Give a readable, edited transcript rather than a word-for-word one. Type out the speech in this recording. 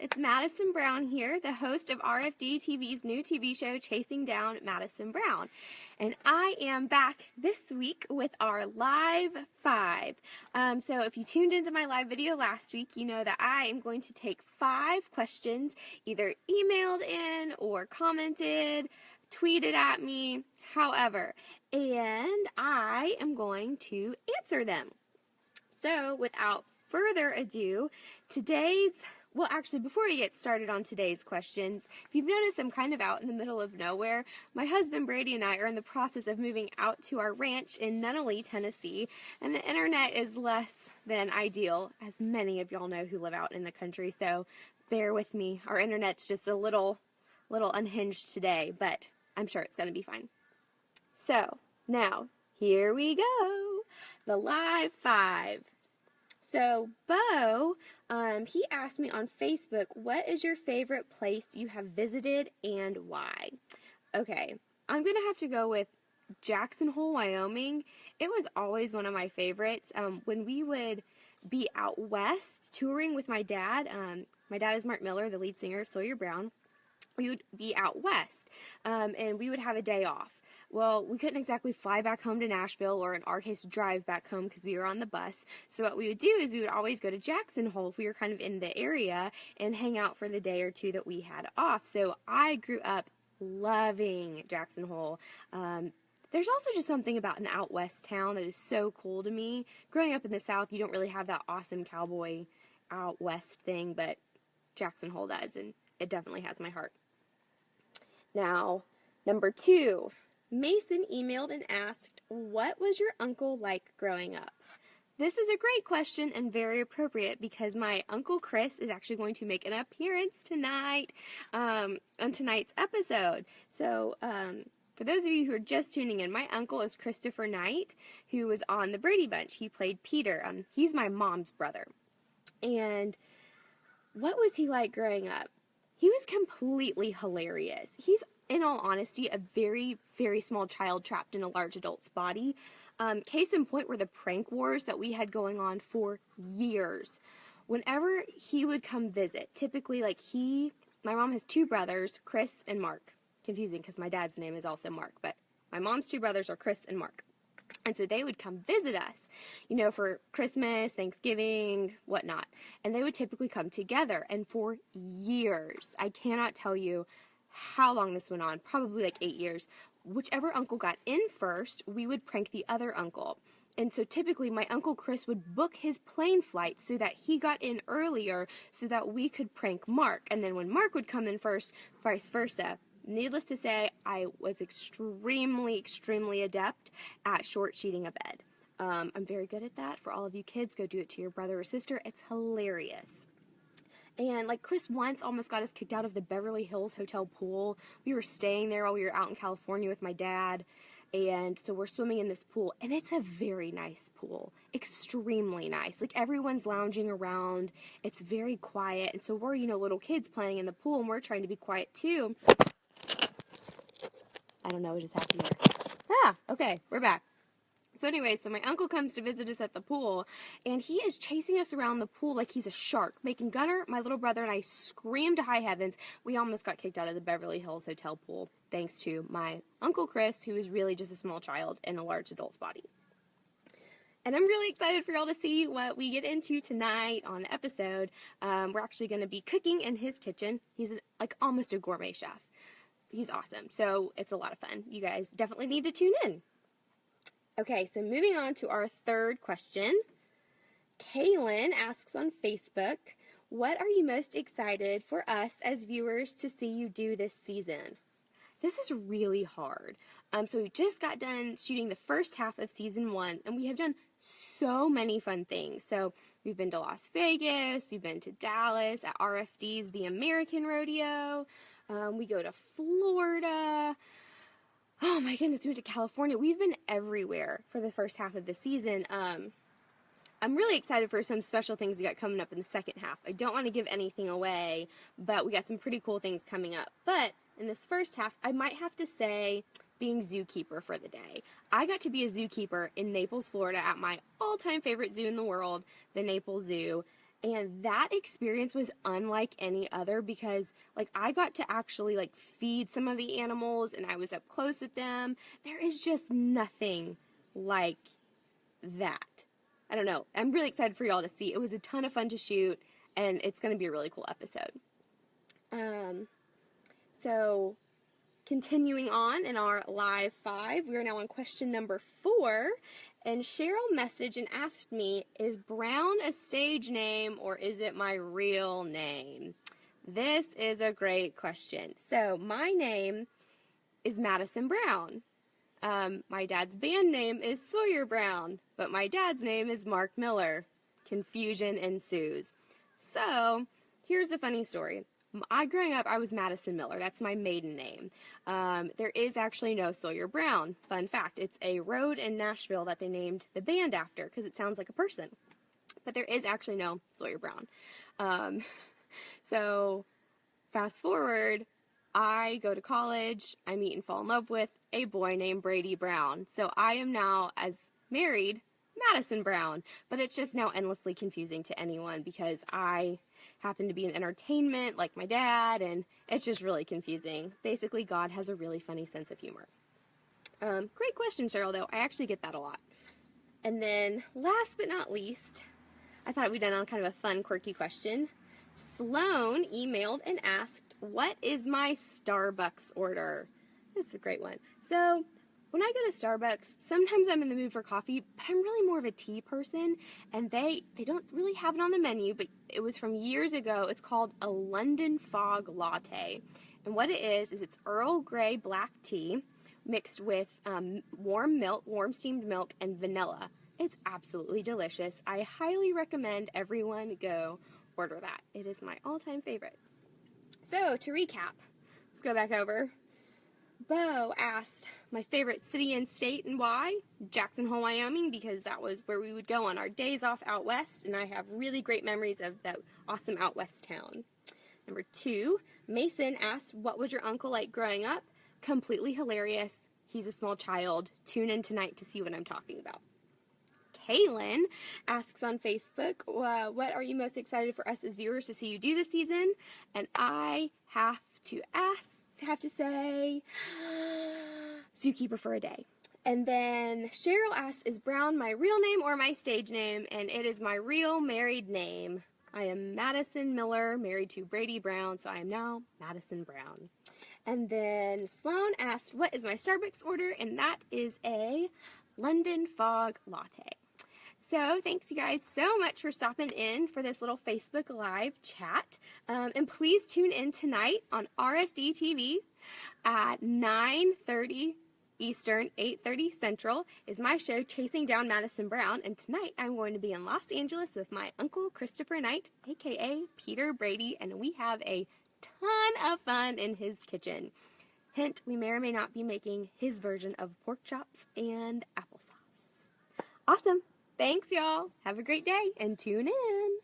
it's Madison Brown here, the host of RFD-TV's new TV show, Chasing Down Madison Brown. And I am back this week with our Live 5. So if you tuned into my live video last week, you know that I am going to take 5 questions, either emailed in or commented, tweeted at me, however, and I am going to answer them. So without further ado, before we get started on today's questions, if you've noticed, I'm kind of out in the middle of nowhere. My husband Brady and I are in the process of moving out to our ranch in Nunnally, Tennessee, and the internet is less than ideal, as many of y'all know who live out in the country, so bear with me. Our internet's just a little unhinged today, but I'm sure it's going to be fine. So, now, here we go. The Live 5. So, Bo, he asked me on Facebook, what is your favorite place you have visited and why? Okay, I'm going to have to go with Jackson Hole, Wyoming. It was always one of my favorites. When we would be out west touring with my dad is Mark Miller, the lead singer of Sawyer Brown. We would be out west, and we would have a day off. Well, we couldn't exactly fly back home to Nashville, or in our case, drive back home because we were on the bus. So what we would do is we would always go to Jackson Hole if we were kind of in the area and hang out for the day or two that we had off. So I grew up loving Jackson Hole. There's also just something about an out west town that is so cool to me. Growing up in the South, you don't really have that awesome cowboy out west thing, but Jackson Hole does, and it definitely has my heart. Now, number 2. Mason emailed and asked, what was your uncle like growing up? This is a great question and very appropriate because my Uncle Chris is actually going to make an appearance tonight on tonight's episode. So, for those of you who are just tuning in, my uncle is Christopher Knight, who was on the Brady Bunch. He played Peter. He's my mom's brother. And what was he like growing up? He was completely hilarious. He's, in all honesty, a very, very small child trapped in a large adult's body. Case in point were the prank wars that we had going on for years. Whenever he would come visit, typically, my mom has 2 brothers, Chris and Mark. Confusing because my dad's name is also Mark, but my mom's 2 brothers are Chris and Mark. And so they would come visit us, for Christmas, Thanksgiving, whatnot. And they would typically come together. And for years, I cannot tell you how long this went on, probably 8 years. Whichever uncle got in first, we would prank the other uncle. And so typically my Uncle Chris would book his plane flight so that he got in earlier so that we could prank Mark. And then when Mark would come in first, vice versa. Needless to say, I was extremely, extremely adept at short-sheeting a bed. I'm very good at that. For all of you kids, go do it to your brother or sister. It's hilarious. And Chris once almost got us kicked out of the Beverly Hills Hotel pool. We were staying there while we were out in California with my dad. And so we're swimming in this pool, and it's a very nice pool. Extremely nice. Everyone's lounging around. It's very quiet. And so we're, little kids playing in the pool, and we're trying to be quiet too. I don't know what just happened there. Okay, we're back. So anyway, my uncle comes to visit us at the pool, and he is chasing us around the pool like he's a shark, making Gunnar, my little brother, and I scream to high heavens. We almost got kicked out of the Beverly Hills Hotel pool, thanks to my Uncle Chris, who is really just a small child in a large adult's body. And I'm really excited for y'all to see what we get into tonight on the episode. We're actually going to be cooking in his kitchen. He's almost a gourmet chef. He's awesome, so it's a lot of fun. You guys definitely need to tune in. Okay, so moving on to our 3rd question. Kaylin asks on Facebook, what are you most excited for us as viewers to see you do this season? This is really hard. So we just got done shooting the first half of season 1, and we have done so many fun things. So we've been to Las Vegas, we've been to Dallas at RFD's The American Rodeo. We go to Florida. Oh my goodness, we went to California. We've been everywhere for the first half of the season. I'm really excited for some special things we got coming up in the second half. I don't want to give anything away, but we got some pretty cool things coming up. But in this first half, I might have to say being zookeeper for the day. I got to be a zookeeper in Naples, Florida at my all-time favorite zoo in the world, the Naples Zoo. And that experience was unlike any other because, like, I got to actually, like, feed some of the animals and I was up close with them. There is just nothing like that. I don't know. I'm really excited for y'all to see. It was a ton of fun to shoot, and it's going to be a really cool episode. So, continuing on in our live 5, we are now on question number 4, and Cheryl messaged and asked me, is Brown a stage name or is it my real name? This is a great question. So, my name is Madison Brown. My dad's band name is Sawyer Brown, but my dad's name is Mark Miller. Confusion ensues. So, here's the funny story. Growing up, I was Madison Miller. That's my maiden name. There is actually no Sawyer Brown. Fun fact, it's a road in Nashville that they named the band after because it sounds like a person. But there is actually no Sawyer Brown. So, fast forward, I go to college, I meet and fall in love with a boy named Brady Brown. So I am now, as married, Madison Brown. But it's just now endlessly confusing to anyone because I happen to be in entertainment like my dad, and it's just really confusing. Basically, God has a really funny sense of humor. Great question, Cheryl, though. I actually get that a lot. And then, last but not least, I thought we'd done on kind of a fun, quirky question. Sloan emailed and asked, what is my Starbucks order? This is a great one. So, when I go to Starbucks, sometimes I'm in the mood for coffee, but I'm really more of a tea person, and they don't really have it on the menu, but it was from years ago. It's called a London Fog Latte, and what it is it's Earl Grey black tea mixed with warm steamed milk, and vanilla. It's absolutely delicious. I highly recommend everyone go order that. It is my all-time favorite. So, to recap, let's go back over. Bo asked my favorite city and state and why. Jackson Hole, Wyoming, because that was where we would go on our days off out west, and I have really great memories of that awesome out west town. Number 2, Mason asked, what was your uncle like growing up? Completely hilarious. He's a small child. Tune in tonight to see what I'm talking about. Kaylin asks on Facebook, what are you most excited for us as viewers to see you do this season? And I have to say, Zookeeper for a day. And then Cheryl asks, is Brown my real name or my stage name? And it is my real married name. I am Madison Miller, married to Brady Brown, so I am now Madison Brown. And then Sloan asked, what is my Starbucks order? And that is a London Fog Latte. So, thanks you guys so much for stopping in for this little Facebook Live chat. And please tune in tonight on RFD-TV at 9:30 Eastern, 8:30 Central is my show, Chasing Down Madison Brown. And tonight I'm going to be in Los Angeles with my Uncle Christopher Knight, a.k.a. Peter Brady, and we have a ton of fun in his kitchen. Hint, we may or may not be making his version of pork chops and applesauce. Awesome! Thanks, y'all. Have a great day and tune in.